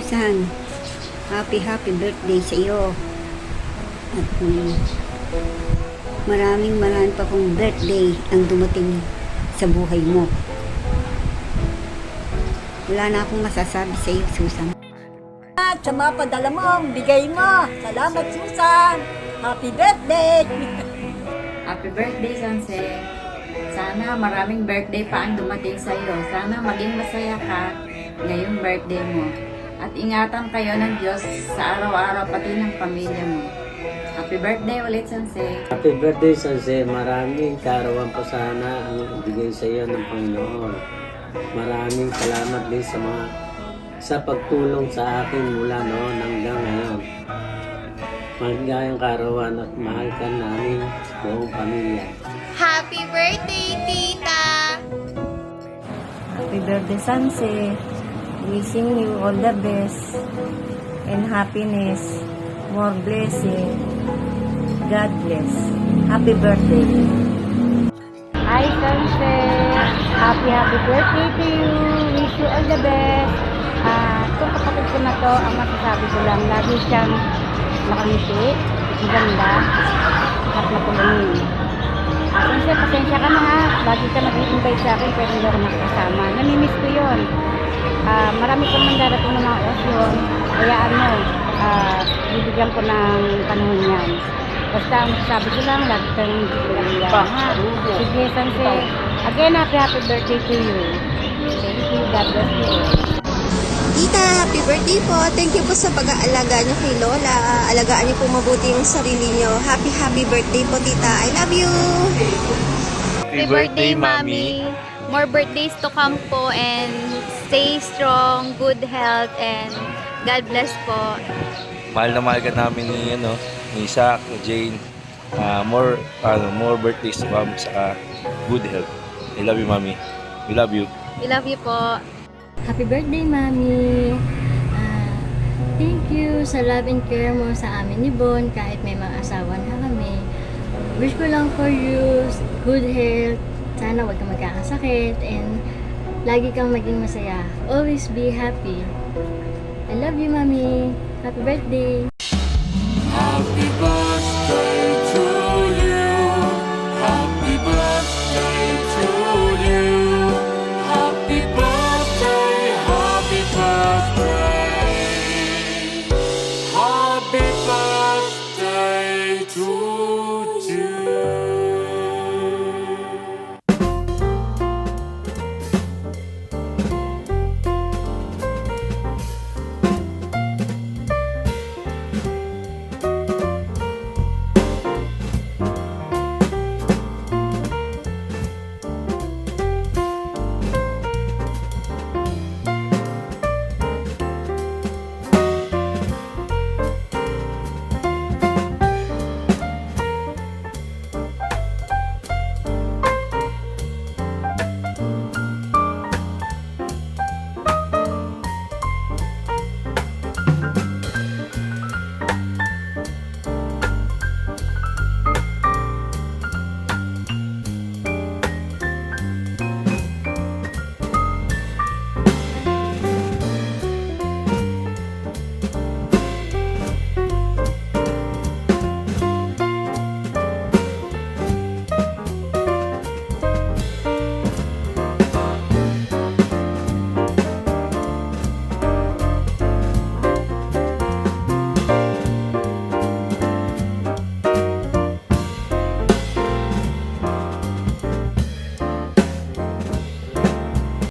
Susan, happy birthday sa iyo. At maraming pa kong birthday ang dumating sa buhay mo. Wala na akong masasabi sa iyo, Susan. At sa mga padala mo, bigay mo. Salamat, Susan. Happy birthday! Happy birthday, Sanse. Sana maraming birthday pa ang dumating sa iyo. Sana maging masaya ka ngayong birthday mo. At ingatan kayo ng Diyos sa araw-araw pati ng pamilya mo. Happy birthday ulit, Sanse. Happy birthday, Sanse. Maraming kaarawan pa sana ang ibigay sa iyo ng Panginoon. Maraming salamat din sa pagtulong sa akin mula noon hanggang ngayon. Maligayang kaarawan at mahal ka namin buong pamilya. Happy birthday, Tita! Happy birthday, Sanse. Wishing you all the best and happiness, more blessing. God bless. Happy birthday. Hi, Sanse. Happy birthday to you. Wish you all the best. Itong kapatid ko na to, ang masasabi ko lang, lagi siyang nakangiti, maganda, at matulungin. Sanse, pasensya ka na ha. Lagi ka nag-invite sa akin, pero hindi ako makakasama. Namimiss ko yun. Marami kang mandarating ng mga okasyon. Kaya bibigyan ko ng panahon yan. Basta ang masasabi ko lang, lagi kang nagiging ha. Sige, Sanse. Again, happy birthday to you. Thank you. God bless you. Tita, happy birthday po. Thank you po sa pag-aalaga niyo kay Lola. Alagaan niyo po mabuti yung sarili niyo. Happy birthday po, Tita. I love you. Happy birthday, Mommy. More birthdays to come po and stay strong, good health, and God bless po. Mahal na mahal ka namin ni Isaac, ni Jane. More birthdays to come, saka good health. I love you, Mommy. We love you. We love you po. Happy birthday, Mami. Thank you sa love and care mo sa amin ni Bon kahit may mga asawa na kami. Wish ko lang for you good health. Sana huwag kang magkakasakit and lagi kang maging masaya. Always be happy. I love you, Mami. Happy birthday. Happy birthday.